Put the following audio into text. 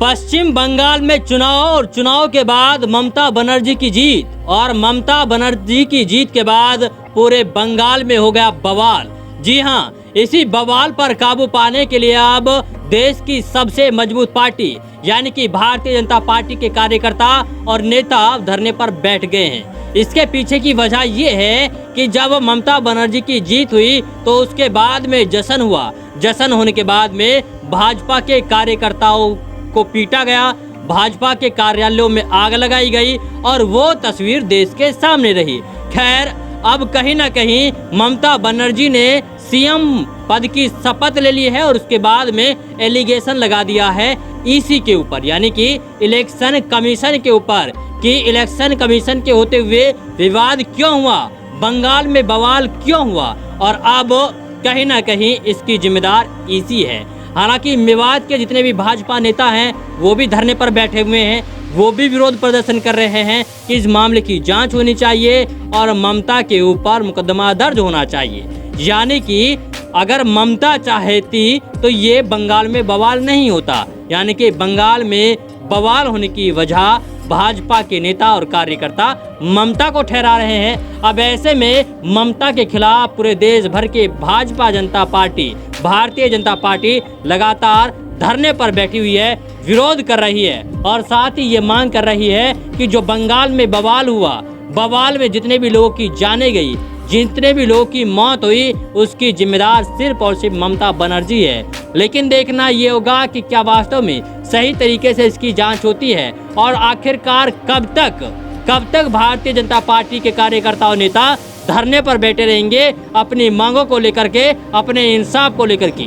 पश्चिम बंगाल में चुनाव और चुनाव के बाद ममता बनर्जी की जीत और ममता बनर्जी की जीत के बाद पूरे बंगाल में हो गया बवाल। जी हां, इसी बवाल पर काबू पाने के लिए अब देश की सबसे मजबूत पार्टी यानी कि भारतीय जनता पार्टी के कार्यकर्ता और नेता धरने पर बैठ गए हैं। इसके पीछे की वजह ये है कि जब ममता बनर्जी की जीत हुई तो उसके बाद में जश्न हुआ। जश्न होने के बाद में भाजपा के कार्यकर्ताओं को पीटा गया, भाजपा के कार्यालयों में आग लगाई गई और वो तस्वीर देश के सामने रही। खैर, अब कहीं ना कहीं ममता बनर्जी ने सीएम पद की शपथ ले ली है और उसके बाद में एलिगेशन लगा दिया है ईसी के ऊपर यानी कि इलेक्शन कमीशन के ऊपर कि इलेक्शन कमीशन के होते हुए विवाद क्यों हुआ, बंगाल में बवाल क्यों हुआ और अब कहीं ना कहीं इसकी जिम्मेदार ईसी है। हालांकि मेवात के जितने भी भाजपा नेता हैं वो भी धरने पर बैठे हुए हैं, वो भी विरोध प्रदर्शन कर रहे हैं कि इस मामले की जांच होनी चाहिए और ममता के ऊपर मुकदमा दर्ज होना चाहिए। यानी कि अगर ममता चाहती तो ये बंगाल में बवाल नहीं होता। यानी कि बंगाल में बवाल होने की वजह भाजपा के नेता और कार्यकर्ता ममता को ठहरा रहे हैं। अब ऐसे में ममता के खिलाफ पूरे देश भर के भाजपा जनता पार्टी, भारतीय जनता पार्टी लगातार धरने पर बैठी हुई है, विरोध कर रही है और साथ ही ये मांग कर रही है कि जो बंगाल में बवाल हुआ, बवाल में जितने भी लोगों की जानें गई, जितने भी लोगों की मौत हुई, उसकी जिम्मेदार सिर्फ और सिर्फ ममता बनर्जी है। लेकिन देखना ये होगा कि क्या वास्तव में सही तरीके से इसकी जांच होती है और आखिरकार कब तक भारतीय जनता पार्टी के कार्यकर्ता और नेता धरने पर बैठे रहेंगे अपनी मांगों को लेकर के, अपने इंसाफ को लेकर के।